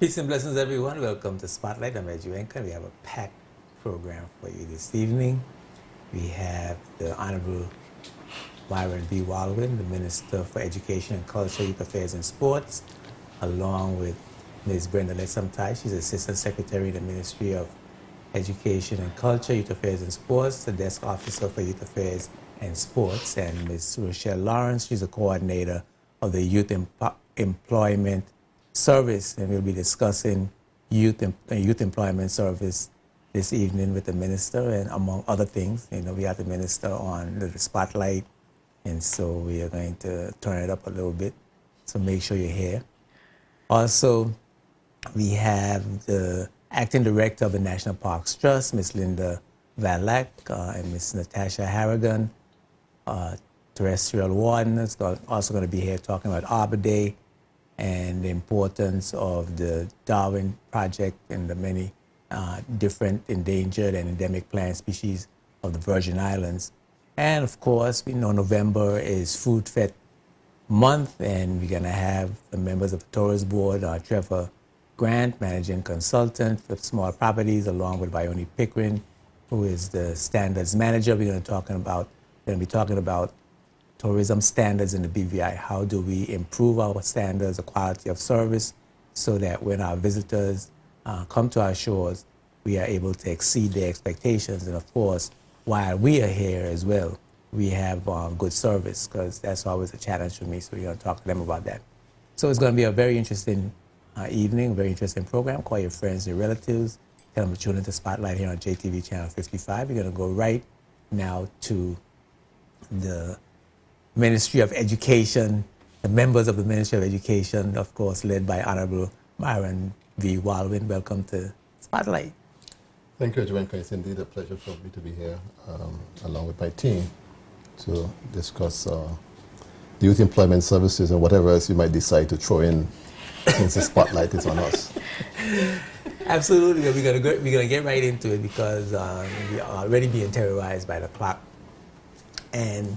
Peace and blessings, everyone. Welcome to Spotlight. I'm Edgy Wenka. We have a packed program for you this evening. We have the Honorable Myron V. Waldwin, the Minister for Education and Culture, Youth Affairs and Sports, along with Ms. Brenda Lesamtai. She's Assistant Secretary in the Ministry of Education and Culture, Youth Affairs and Sports, the Desk Officer for Youth Affairs and Sports, and Ms. Rochelle Lawrence. She's a coordinator of the Youth Employment Service, and we'll be discussing youth employment service this evening with the minister, and among other things. We have the minister on the spotlight, and so we are going to turn it up a little bit, so make sure you're here. Also, we have the acting director of the National Parks Trust, Ms. Linda Valack, and Ms. Natasha Harrigan, terrestrial warden, is also going to be here talking about Arbor Day and the importance of the Darwin Project and the many different endangered and endemic plant species of the Virgin Islands. And of course, we know November is Food Fest month, and we're going to have the members of the Tourist Board, Trevor Grant, managing consultant for small properties, along with Vioni Pickering, who is the standards manager. We're going to be talking about tourism standards in the BVI. How do we improve our standards, the quality of service, so that when our visitors come to our shores, we are able to exceed their expectations. And of course, while we are here as well, we have good service, because that's always a challenge for me. So we're going to talk to them about that. So it's going to be a very interesting evening, very interesting program. Call your friends, your relatives. Tell them to tune into Spotlight here on JTV Channel 55. We're going to go right now to the Ministry of Education, the members of the Ministry of Education, of course, led by Honorable Myron V. Waldwin. Welcome to Spotlight. Thank you, Edgewenka. It's indeed a pleasure for me to be here, along with my team, to discuss the youth employment services and whatever else you might decide to throw in since the spotlight is on us. Absolutely. We're gonna get right into it, because we are already being terrorized by the clock. And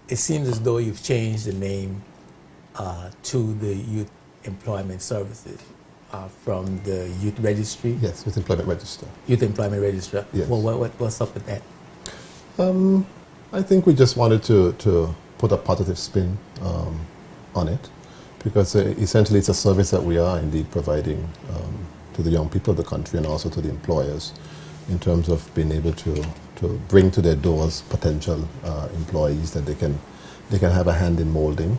it seems as though you've changed the name to the Youth Employment Services from the Youth Registry. Yes, Youth Employment Register. Youth Employment Register. Yes. Well, what's up with that? I think we just wanted to put a positive spin on it, because essentially it's a service that we are indeed providing to the young people of the country and also to the employers, in terms of being able to bring to their doors potential employees that they can have a hand in molding,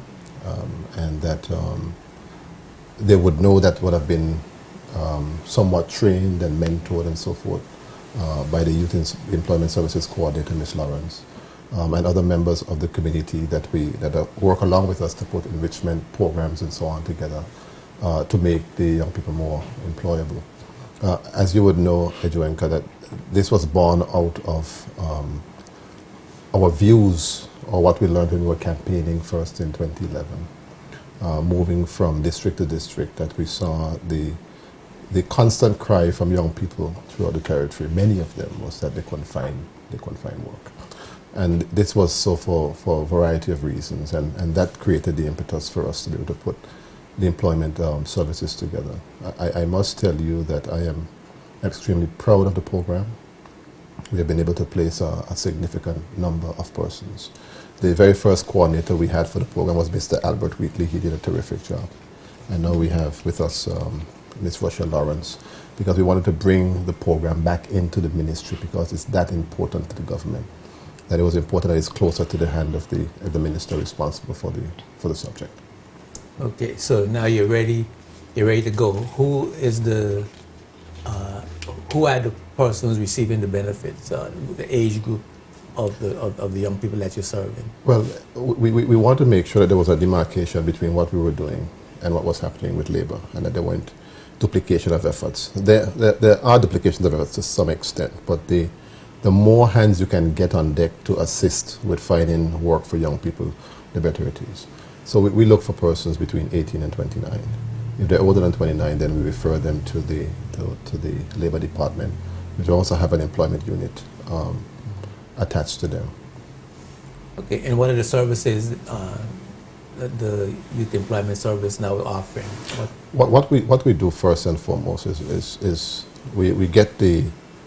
and that they would know that would have been somewhat trained and mentored and so forth by the Youth Employment Services Coordinator, Ms. Lawrence, and other members of the community that work along with us to put enrichment programs and so on together to make the young people more employable. As you would know, Edgewenka, that this was born out of our views, or what we learned when we were campaigning first in 2011, moving from district to district, that we saw the constant cry from young people throughout the territory, many of them, was that they couldn't find work. And this was so for a variety of reasons, and that created the impetus for us to be able to put the employment services together. I must tell you that I am extremely proud of the program. We have been able to place a significant number of persons. The very first coordinator we had for the program was Mr. Albert Wheatley. He did a terrific job. And now we have with us Ms. Rochelle Lawrence, because we wanted to bring the program back into the ministry, because it's that important to the government, that it was important that it's closer to the hand of the minister responsible for the subject. Okay, so now you're ready to go. Who are the persons receiving the benefits, the age group of the young people that you're serving? Well, we want to make sure that there was a demarcation between what we were doing and what was happening with labor, and that there weren't duplication of efforts. There are duplications of efforts to some extent, but the more hands you can get on deck to assist with finding work for young people, the better it is. So we look for persons between 18 and 29. If they're older than 29, then we refer them to the Labor Department, which also have an employment unit attached to them. Okay, and what are the services the Youth Employment Service now offering? What What we do first and foremost is we get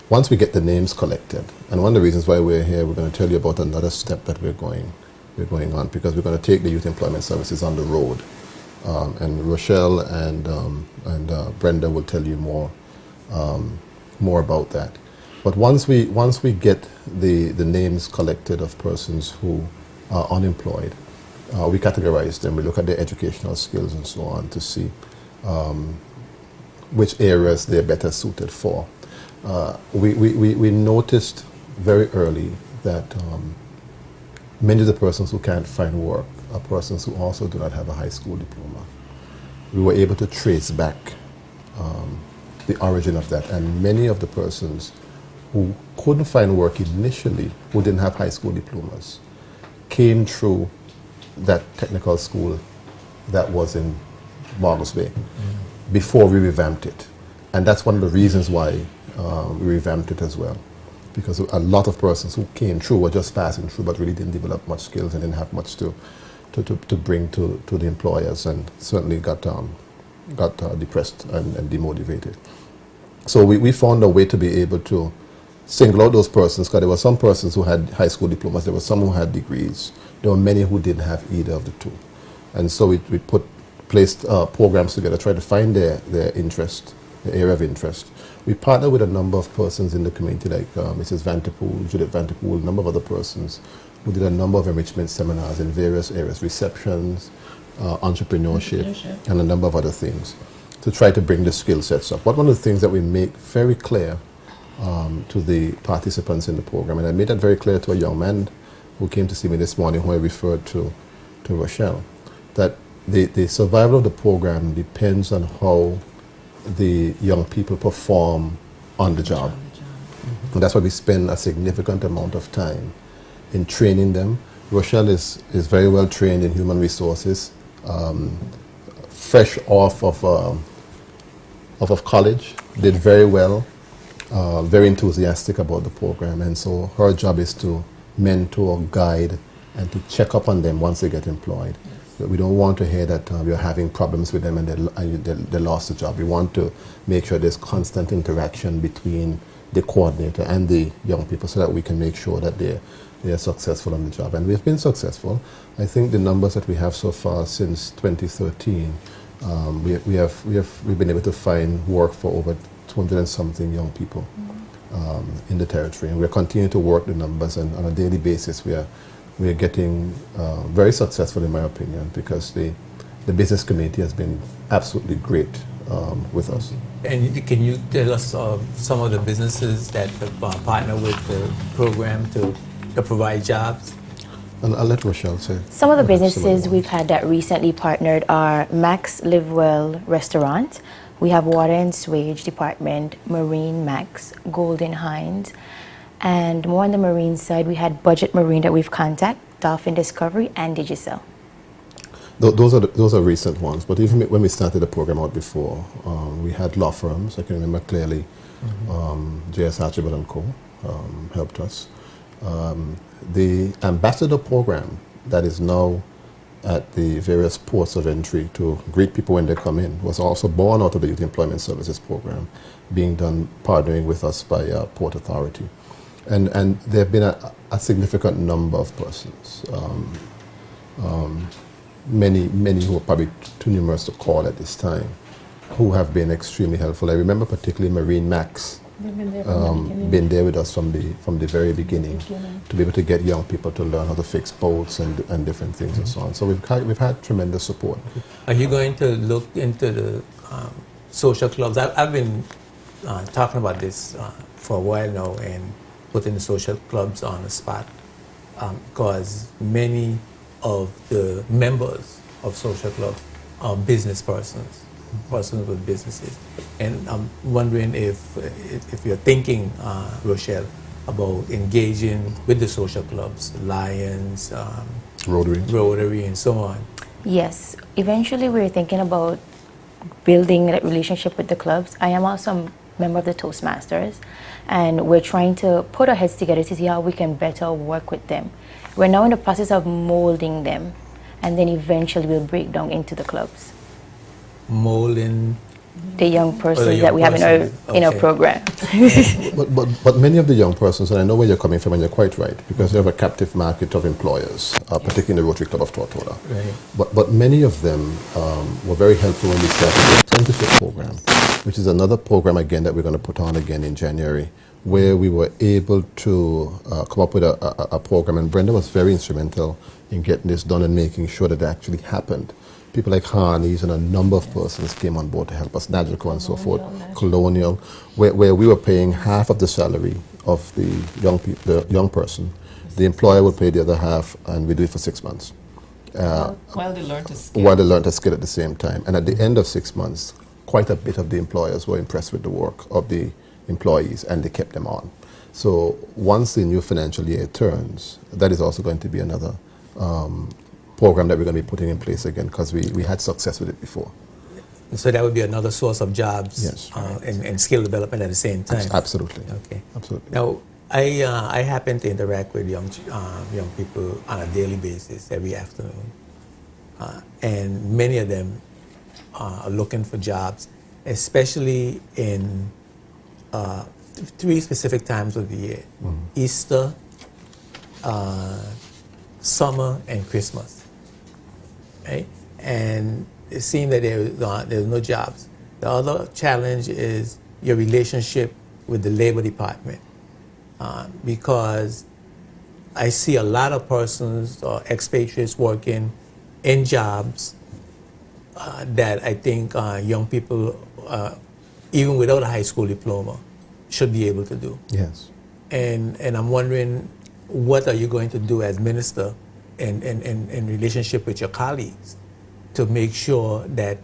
once we get the names collected, and one of the reasons why we're here, we're going to tell you about another step that we're going on, because we're going to take the Youth Employment Services on the road, and Rochelle and Brenda will tell you more about that. But once we get the names collected of persons who are unemployed, we categorize them. We look at their educational skills and so on to see which areas they're better suited for. We noticed very early that many of the persons who can't find work are persons who also do not have a high school diploma. We were able to trace back the origin of that, and many of the persons who couldn't find work initially, who didn't have high school diplomas, came through that technical school that was in Margles Bay before we revamped it. And that's one of the reasons why we revamped it as well, because a lot of persons who came through were just passing through but really didn't develop much skills and didn't have much to bring to the employers, and certainly got depressed and demotivated. So we found a way to be able to single out those persons, because there were some persons who had high school diplomas, there were some who had degrees, there were many who didn't have either of the two. And so we placed programs together, tried to find their interest, the area of interest. We partnered with a number of persons in the community, like Mrs. Vanterpool, Judith Vanterpool, a number of other persons who did a number of enrichment seminars in various areas, receptions, entrepreneurship, and a number of other things, to try to bring the skill sets up. But one of the things that we make very clear to the participants in the program, and I made that very clear to a young man who came to see me this morning, who I referred to Rochelle, that the survival of the program depends on how the young people perform on the job. And that's why we spend a significant amount of time in training them. Rochelle is very well trained in human resources, fresh off of college, did very well, very enthusiastic about the program, and so her job is to mentor, guide, and to check up on them once they get employed. We don't want to hear that we're having problems with them and they lost the job. We want to make sure there's constant interaction between the coordinator and the young people, so that we can make sure that they are successful on the job. And we've been successful. I think the numbers that we have so far since 2013, we've been able to find work for over 200 and something young people in the territory. And we're continuing to work the numbers, and on a daily basis we are getting very successful, in my opinion, because the business community has been absolutely great with us. And can you tell us some of the businesses that have partnered with the program to provide jobs? And I'll let Rochelle say. Some of the businesses we've had that recently partnered are Max Live Well Restaurant. We have Water and Swage Department, Marine Max, Golden Hinds. And more on the marine side, we had Budget Marine that we've contacted, Dolphin Discovery, and Digicel. Those are recent ones, but even when we started the program out before, we had law firms. I can remember clearly, J.S. Archibald & Co. Helped us. The ambassador program that is now at the various ports of entry to greet people when they come in was also born out of the Youth Employment Services program, being done partnering with us by Port Authority. And there have been a significant number of persons, many who are probably too numerous to call at this time, who have been extremely helpful. I remember particularly Marine Max, been there with us from the very beginning, to be able to get young people to learn how to fix boats and different things and so on. So we've had tremendous support. Are you going to look into the social clubs? I've been talking about this for a while now, and putting the social clubs on the spot, because many of the members of social clubs are business persons with businesses. And I'm wondering if you're thinking, Rochelle, about engaging with the social clubs, Lions, Rotary, and so on. Yes, eventually we're thinking about building that relationship with the clubs. I am also a member of the Toastmasters, and we're trying to put our heads together to see how we can better work with them. We're now in the process of molding them and then eventually will break down into the clubs. Molding. The young persons young that we have in our okay. program. But many of the young persons, and I know where you're coming from, and you're quite right, because you have a captive market of employers, particularly in the Rotary Club of Tortola. Right. But many of them were very helpful when we started the apprenticeship program, which is another program again that we're going to put on again in January, where we were able to come up with a program, and Brenda was very instrumental in getting this done and making sure that it actually happened. People like Harney's and a number of persons came on board to help us, Nagelco and so forth, Colonial, where we were paying half of the salary of the young person. The employer would pay the other half, and we do it for 6 months. While they learn to skill. While they learn to skill at the same time. And at the end of 6 months, quite a bit of the employers were impressed with the work of the employees, and they kept them on. So once the new financial year turns, that is also going to be another program that we're going to be putting in place again, because we had success with it before. So that would be another source of jobs. Yes. And skill development at the same time. Absolutely. Okay. Absolutely. Now, I happen to interact with young people on a daily basis every afternoon, and many of them are looking for jobs, especially in 3 specific times of the year: Easter, summer, and Christmas. Right? And it seems that there's no jobs. The other challenge is your relationship with the Labor Department, because I see a lot of persons or expatriates working in jobs that I think young people, even without a high school diploma, should be able to do. Yes. And I'm wondering, what are you going to do as minister in relationship with your colleagues to make sure that,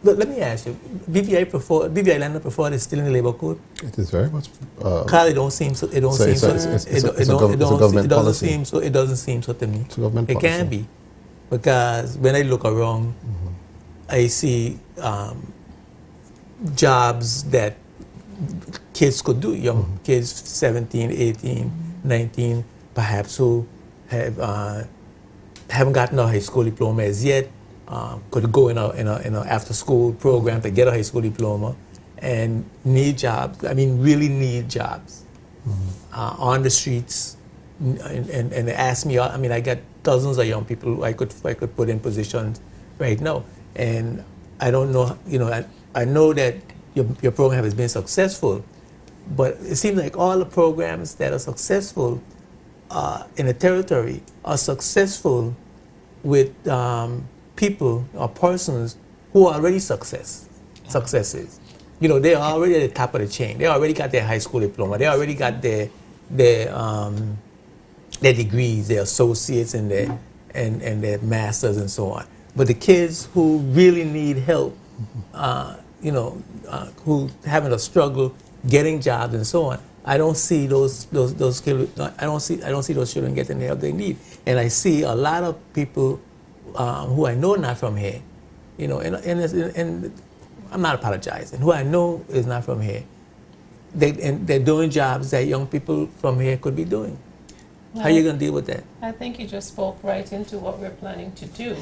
let me ask you, BVI Land of Preferred is still in the labor code? It is very much. It don't seem so. It don't So seem it's so. a- it's a- It it's a don't- gov- it's a government it doesn't policy. seem so. It doesn't seem so to me. It's a government It policy. can be, because when I look around, I see jobs that kids could do, young kids 17, 18, 19, perhaps, who haven't gotten a high school diploma as yet, could go in a after school program to get a high school diploma and need jobs. I mean, really need jobs on the streets. And they ask me, I mean, I got dozens of young people who I could put in positions right now. And I don't know, I know that your program has been successful, but it seems like all the programs that are successful in the territory are successful with people or persons who are already successes. They are already at the top of the chain. They already got their high school diploma. They already got their degrees, their associates, and their masters, and so on. But the kids who really need help, who having a struggle getting jobs and so on, I don't see those kids. I don't see those children getting the help they need. And I see a lot of people who I know not from here, and I'm not apologizing. Who I know is not from here. They're doing jobs that young people from here could be doing. How are you going to deal with that? I think you just spoke right into what we're planning to do,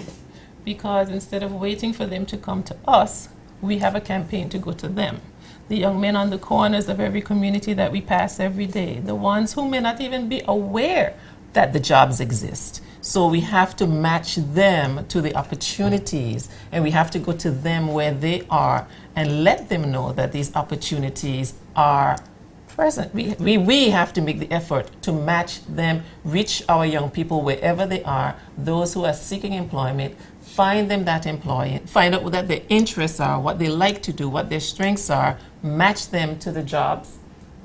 because instead of waiting for them to come to us, we have a campaign to go to them. The young men on the corners of every community that we pass every day, the ones who may not even be aware that the jobs exist. So we have to match them to the opportunities, and we have to go to them where they are and let them know that these opportunities are present. We have to make the effort to match them, reach our young people wherever they are, those who are seeking employment, find them that employment, find out what their interests are, what they like to do, what their strengths are, match them to the jobs,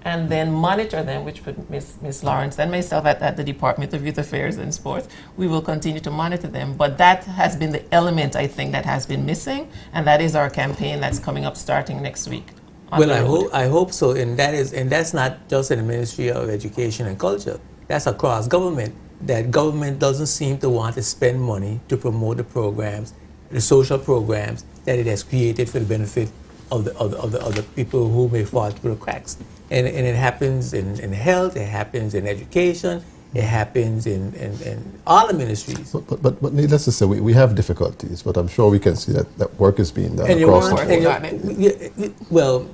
and then monitor them, which put Ms. Lawrence and myself at the Department of Youth Affairs and Sports. We will continue to monitor them, but that has been the element, I think, that has been missing, and that is our campaign that's coming up starting next week. Well, I hope so, and that's not just in the Ministry of Education and Culture. That's across government. That government doesn't seem to want to spend money to promote the programs, the social programs that it has created for the benefit of the people who may fall through the cracks. And it happens in health, it happens in education, It happens in all the ministries. But needless to say, we have difficulties, but I'm sure we can see that work is being done And you across want, the and board. well,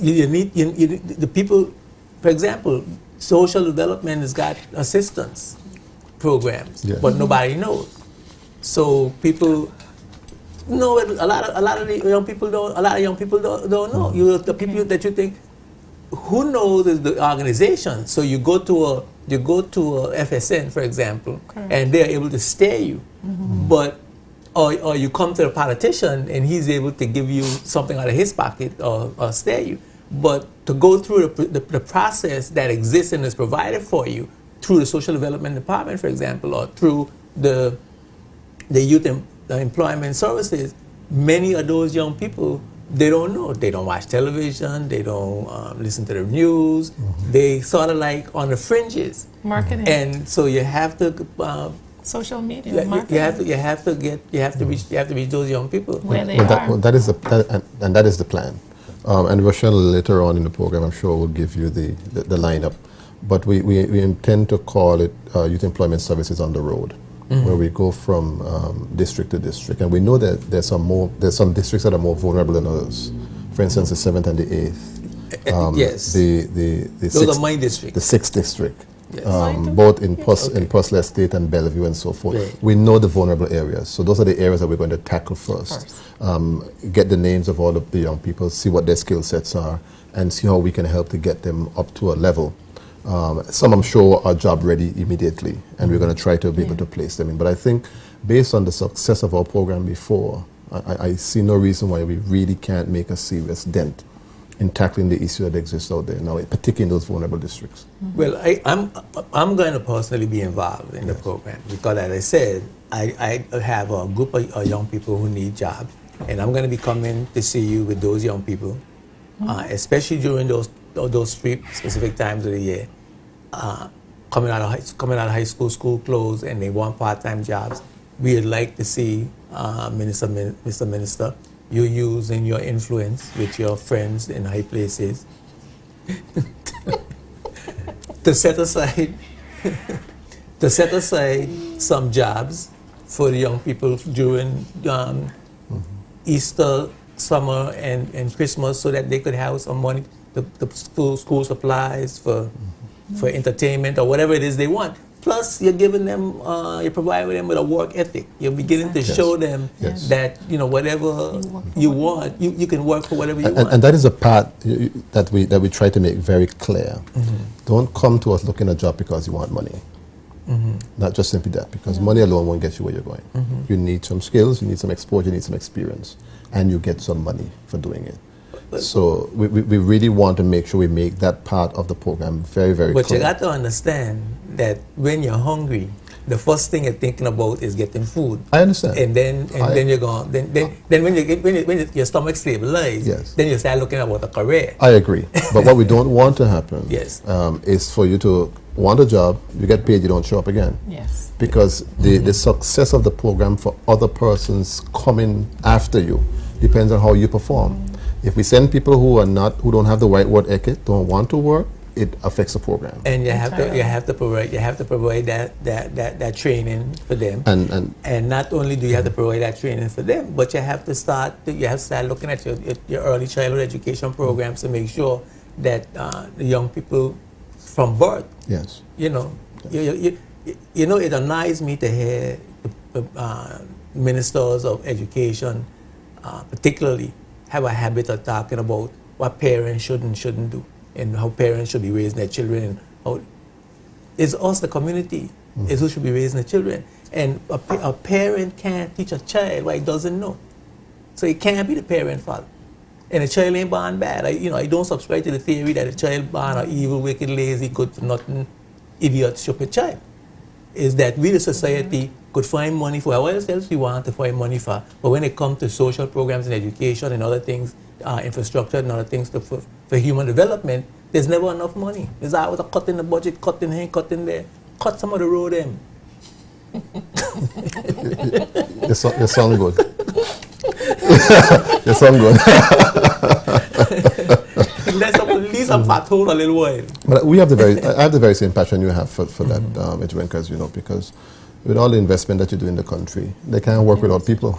you need the people. For example, social development has got assistance programs, Yes. but nobody knows. So people know it. A lot of the young people don't. A lot of young people don't know. The people that you think who knows is the organization. So you go to a FSN, for example, and they're able to steer you, but. Or you come to a politician and he's able to give you something out of his pocket or steer you. But to go through the process that exists and is provided for you through the social development department, for example, or through the youth employment services, many of those young people, they don't know. They don't watch television. They don't listen to the news. They sort of like on the fringes. Marketing. And so you have to. Social media. You Marketing. have to reach those young people. Where they are. That is the plan. And Rochelle later on in the program, I'm sure, will give you the lineup. But we intend to call it Youth Employment Services on the Road, where we go from district to district. And we know that there's some districts that are more vulnerable than others. For instance, the 7th and the 8th. Yes. The Those sixth, are my district. the 6th district. Yes. Both in Pursley Estate and Bellevue and so forth. Right. We know the vulnerable areas. So those are the areas that we're going to tackle first. Get the names of all of the young people, see what their skill sets are, and see how we can help to get them up to a level. Some, I'm sure, are job ready immediately, and we're going to try to be able to place them in. But I think based on the success of our program before, I see no reason why we really can't make a serious dent in tackling the issue that exists out there now, particularly in those vulnerable districts. Well, I'm going to personally be involved in the program because, as I said, I have a group of young people who need jobs, and I'm going to be coming to see you with those young people, especially during those 3 specific times of the year. Coming out of high school, school closed, and they want part-time jobs. We'd like to see Mr. Minister, you using your influence with your friends in high places to set aside some jobs for the young people during Easter, summer, and Christmas, so that they could have some money, the school supplies for entertainment or whatever it is they want. Plus, you're giving them, you're providing them with a work ethic. You're beginning to show them that whatever you want, you can work for whatever you want. And that is a part that we try to make very clear. Don't come to us looking at a job because you want money. Not just simply that, because money alone won't get you where you're going. You need some skills, you need some exposure, you need some experience, and you get some money for doing it. So we really want to make sure we make that part of the program very, very clear. But you got to understand that when you're hungry, the first thing you're thinking about is getting food. I understand. And then you're going. Then when your stomach stabilizes, then you start looking about a career. I agree. But what we don't want to happen is for you to want a job, you get paid, you don't show up again. Yes. Because the success of the program for other persons coming after you depends on how you perform. If we send people who don't have the right work ethic, don't want to work, it affects the program. And you have to provide that training for them. And not only do you have to provide that training for them, but you have to start looking at your early childhood education programs to make sure that the young people from birth. Yes. It annoys me to hear the ministers of education, particularly, have a habit of talking about what parents should and shouldn't do, and how parents should be raising their children. And how it's us, the community, is who should be raising the children. And a parent can't teach a child what he doesn't know. So it can't be the parent's fault. And a child ain't born bad. I don't subscribe to the theory that a child born an evil, wicked, lazy, good for nothing, idiot, stupid child. Is that we, the society, could find money for what else we want to find money for. But when it comes to social programs and education and other things, infrastructure and other things for human development, there's never enough money. There's always a cut in the budget, cut in here, cut in there. Cut some of the road in. You sound good. You sound good. Let's at least some pothole a little while. But we have I have the very same passion you have for that, Edwin, because, because with all the investment that you do in the country, they can't work without people.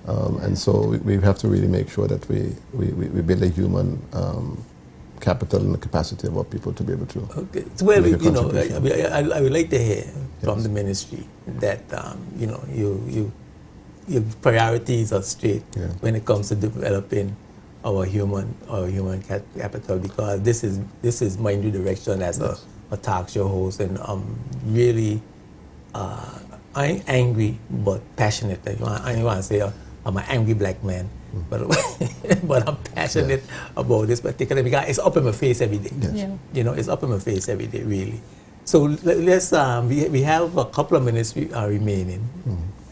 And so we have to really make sure that we build a human capital and the capacity of our people to be able to. Okay. So, well, make a you know, contribution. I would like to hear from the ministry that your priorities are straight when it comes to developing our human capital, because this is my new direction as a talk show host, and really I'm angry but passionate. I want to say I'm an angry black man, but but I'm passionate about this particular because it's up in my face every day. Yes. Yeah. You know, it's up in my face every day, really. So let's we have a couple of minutes remaining,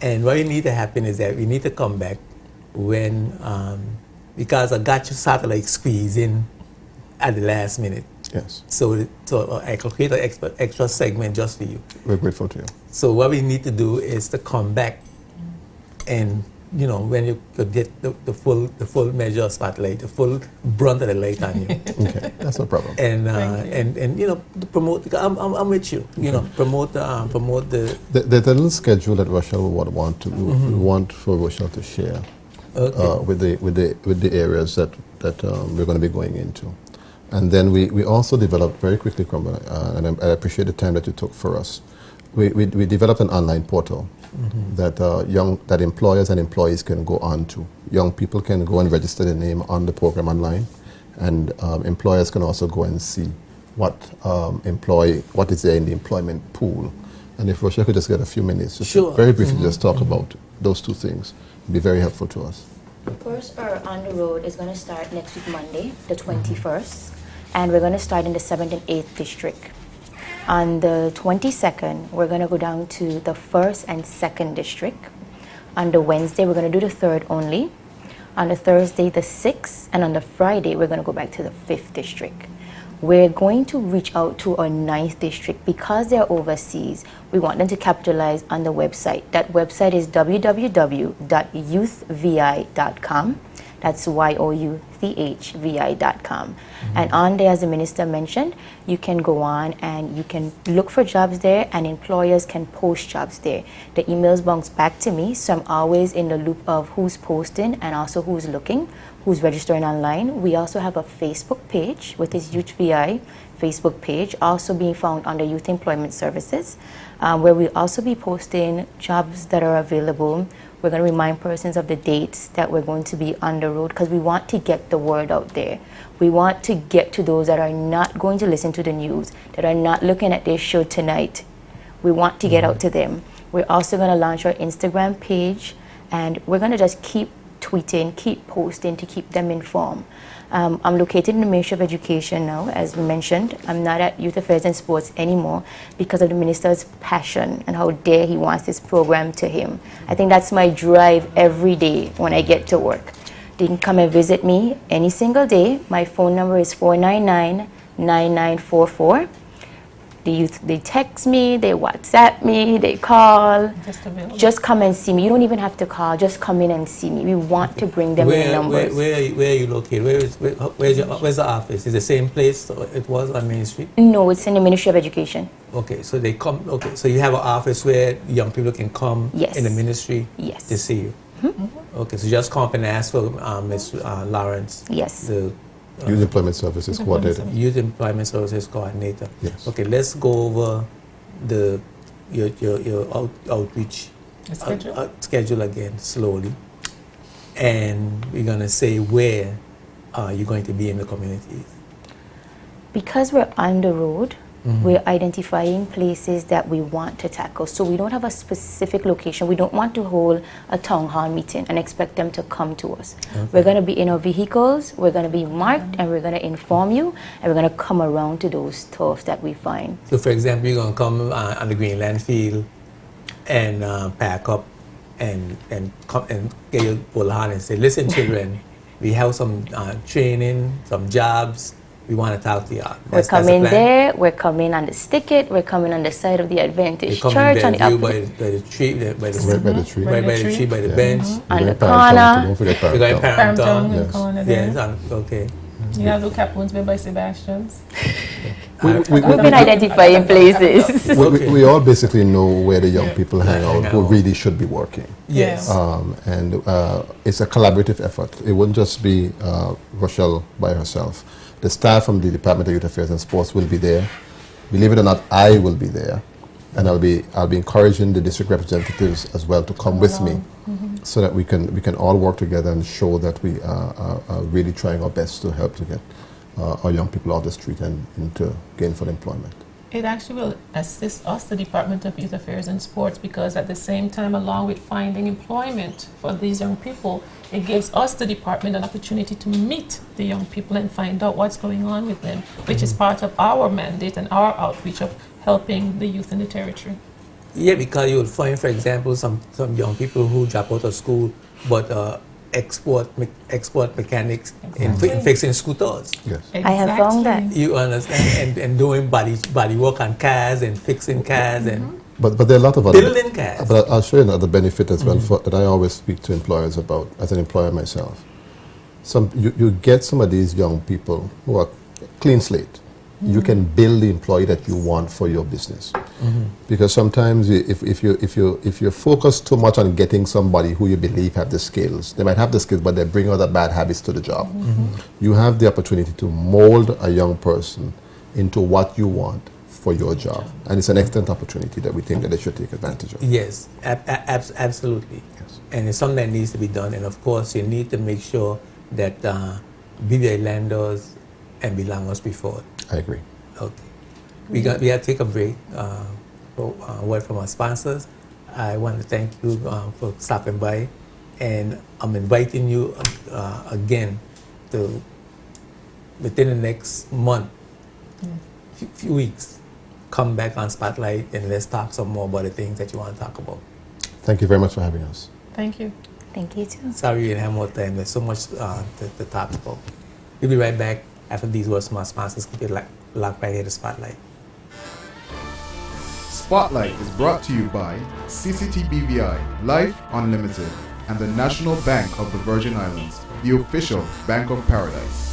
and what we need to happen is that we need to come back when because I got your satellite squeeze in at the last minute. Yes. So I could create an extra segment just for you. We're grateful to you. So what we need to do is to come back, and when you could get the full measure of spotlight, the full brunt of the light on you, Okay, that's no problem. and promote. Because I'm with you. Promote the. There's a little schedule that Rochelle would want to we want for Rochelle to share with the areas that we're going to be going into. And then we also developed very quickly, and I appreciate the time that you took for us. We developed an online portal that employers and employees can go on to. Young people can go and register their name on the program online, and employers can also go and see what is there in the employment pool. And if Rochelle could just get a few minutes, just Sure. very briefly just talk about those two things, it'd be very helpful to us. First, our On the Road is going to start next week, Monday, the 21st, and we're going to start in the 7th and 8th district. On the 22nd, we're going to go down to the 1st and 2nd district. On the Wednesday, we're going to do the 3rd only. On the Thursday, the 6th, and on the Friday, we're going to go back to the 5th district. We're going to reach out to our 9th district because they're overseas. We want them to capitalize on the website. That website is www.youthvi.com. That's youthvi.com. And on there, as the minister mentioned, you can go on and you can look for jobs there, and employers can post jobs there. The emails bounce back to me, so I'm always in the loop of who's posting and also who's looking, who's registering online. We also have a Facebook page, which is Youth VI Facebook page, also being found under Youth Employment Services, where we'll also be posting jobs that are available. We're going to remind persons of the dates that we're going to be on the road, because we want to get the word out there. We want to get to those that are not going to listen to the news, that are not looking at this show tonight. We want to get out to them. We're also going to launch our Instagram page, and we're going to just keep tweeting, keep posting to keep them informed. I'm located in the Ministry of Education now, as we mentioned. I'm not at Youth Affairs and Sports anymore because of the minister's passion and how dear he wants this program to him. I think that's my drive every day when I get to work. They can come and visit me any single day. My phone number is 499-9944. They text me, they WhatsApp me, they call. Just available. Just come and see me. You don't even have to call. Just come in and see me. We want to bring them in numbers. Where are you located? Where's the office? Is it the same place it was on Main Street? No, it's in the Ministry of Education. Okay, so they come. Okay, so you have an office where young people can come Yes. in the ministry Yes. to see you. Okay, so just come up and ask for Ms. Lawrence, Yes. the Youth Employment Services Coordinator. Youth Employment Services Coordinator. Yes. Okay, let's go over your outreach schedule again slowly, and we're gonna say where you're going to be in the communities. Because we're on the road, we're identifying places that we want to tackle. So we don't have a specific location. We don't want to hold a town hall meeting and expect them to come to us. Okay. We're going to be in our vehicles, we're going to be marked, and we're going to inform you, and we're going to come around to those turfs that we find. So, for example, you're gonna come on the Greenland field and pack up and come and get your full hand and say, "Listen, children, we have some training, some jobs. We want to talk to you." We're coming there, we're coming on the Stickit, we're coming on the side of the Adventist Church, on the by opposite, the tree, by the Right by the tree. right by the tree, by the bench. on the We're going Paramtown, corner. Don't forget We're going Paramtown. Paramtown. Yes. Yes, okay. You have the Capoons made by Sebastian's. We've been identifying places. We all basically know where the young people hang out who really should be working. Yes. And it's a collaborative effort. It wouldn't just be Rochelle by herself. The staff from the Department of Youth Affairs and Sports will be there. Believe it or not, I will be there. And I'll be encouraging the district representatives as well to come with me, so that we can all work together and show that we are really trying our best to help to get our young people off the street and into gainful employment. It actually will assist us, the Department of Youth Affairs and Sports, because at the same time, along with finding employment for these young people, it gives us, the department, an opportunity to meet the young people and find out what's going on with them, which is part of our mandate and our outreach of helping the youth in the territory. Yeah, because you'll find, for example, some young people who drop out of school but export mechanics in fixing scooters. Yes. Exactly. I have found that. You understand? and doing body work on cars and fixing cars and But there are a lot of other... building cars. But I'll show you another benefit as well that I always speak to employers about as an employer myself. You get some of these young people who are clean slate. You can build the employee that you want for your business. Because sometimes if you focus too much on getting somebody who you believe have the skills, they might have the skills, but they bring other bad habits to the job. You have the opportunity to mold a young person into what you want for your job. And it's an excellent opportunity that we think that they should take advantage of. Yes, absolutely. Yes. And it's something that needs to be done. And of course, you need to make sure that BVI lenders and belongers before. I agree. Okay. We got to take a break. For a word from our sponsors. I want to thank you for stopping by, and I'm inviting you again to, within the next month, few weeks, come back on Spotlight and let's talk some more about the things that you want to talk about. Thank you very much for having us. Thank you. Thank you too. Sorry we didn't have more time. There's so much to talk about. We'll be right back after these words from our sponsors. Keep it locked right here to Spotlight. Spotlight is brought to you by CCT BVI, Life Unlimited, and the National Bank of the Virgin Islands, the official Bank of Paradise.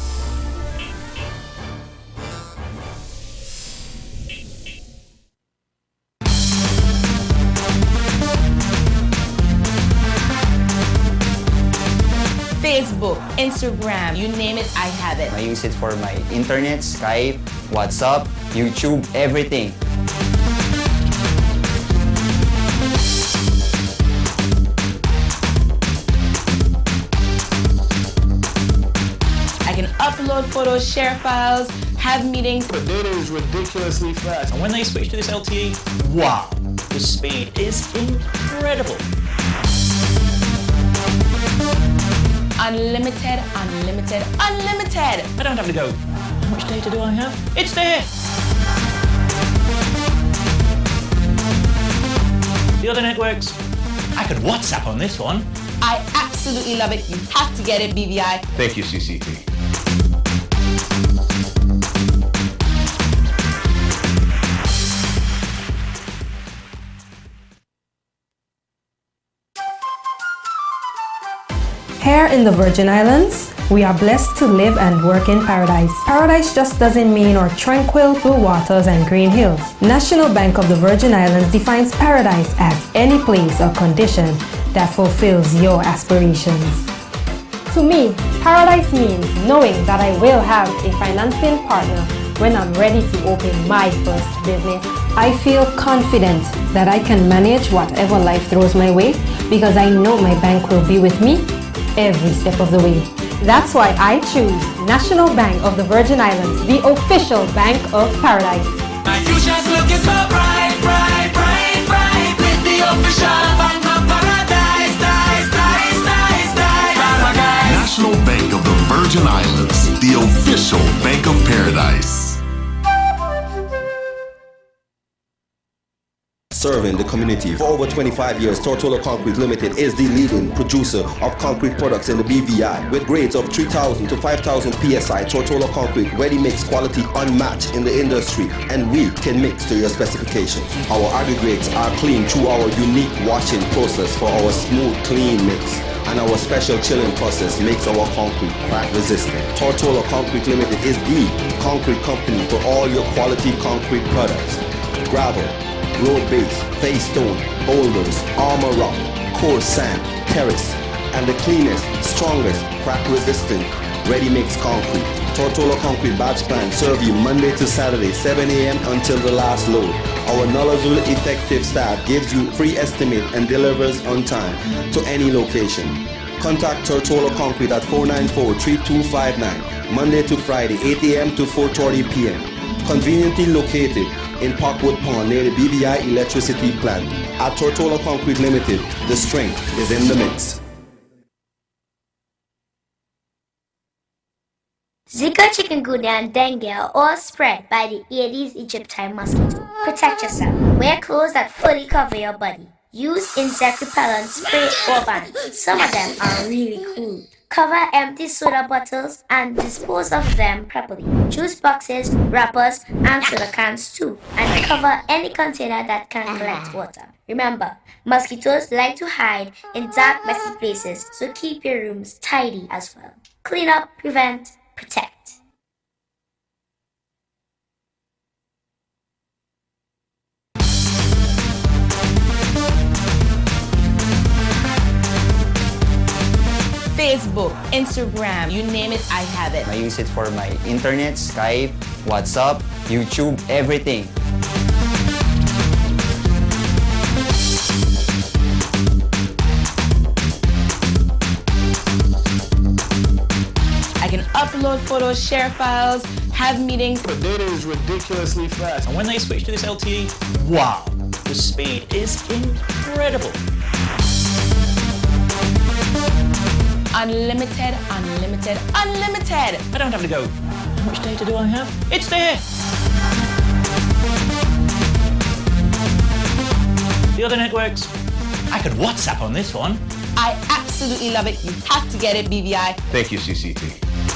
Facebook, Instagram, you name it, I have it. I use it for my internet, Skype, WhatsApp, YouTube, everything. I can upload photos, share files, have meetings. The data is ridiculously fast. And when they switch to this LTE, wow, the speed is incredible. Unlimited, unlimited, unlimited. I don't have to go, how much data do I have? It's there. The other networks, I could WhatsApp on this one. I absolutely love it. You have to get it, BVI. Thank you, CCT. Here in the Virgin Islands, we are blessed to live and work in paradise. Paradise just doesn't mean our tranquil blue waters and green hills. National Bank of the Virgin Islands defines paradise as any place or condition that fulfills your aspirations. To me, paradise means knowing that I will have a financing partner when I'm ready to open my first business. I feel confident that I can manage whatever life throws my way because I know my bank will be with me every step of the way. That's why I choose National Bank of the Virgin Islands, the official bank of paradise. My future's looking so bright, bright, bright, bright, with the official bank of paradise, National Bank of the Virgin Islands, the official bank of paradise. Serving the community for over 25 years, Tortola Concrete Limited is the leading producer of concrete products in the BVI. With grades of 3,000 to 5,000 PSI, Tortola Concrete ready mix quality unmatched in the industry, and we can mix to your specifications. Our aggregates are clean through our unique washing process for our smooth, clean mix. and our special chilling process makes our concrete crack resistant. Tortola Concrete Limited is the concrete company for all your quality concrete products. Gravel, road base, face stone, boulders, armor rock, coarse sand, terrace, and the cleanest, strongest, crack resistant ready-mix concrete. Tortola Concrete batch plan serve you Monday to Saturday, 7 a.m. until the last load. Our knowledgeable, effective staff gives you free estimate and delivers on time to any location. Contact Tortola Concrete at 494-3259, Monday to Friday, 8 a.m. to 4:30 p.m. Conveniently located in Parkwood Pond near the BVI electricity plant. At Tortola Concrete Limited, the strength is in the mix. Zika, chikungunya, and dengue are all spread by the Aedes aegypti mosquito. Protect yourself. Wear clothes that fully cover your body. Use insect repellent spray or bans. Some of them are really cool. Cover empty soda bottles and dispose of them properly. Juice boxes, wrappers, and soda cans too. And cover any container that can collect water. Remember, mosquitoes like to hide in dark, messy places, so keep your rooms tidy as well. Clean up, prevent, protect. Facebook, Instagram, you name it, I have it. I use it for my internet, Skype, WhatsApp, YouTube, everything. I can upload photos, share files, have meetings. The data is ridiculously fast. And when they switch to this LTE, wow, the speed is incredible. Unlimited, unlimited, unlimited. I don't have to go, how much data do I have? It's there. The other networks, I could WhatsApp on this one. I absolutely love it. You have to get it, BVI. Thank you, CCT.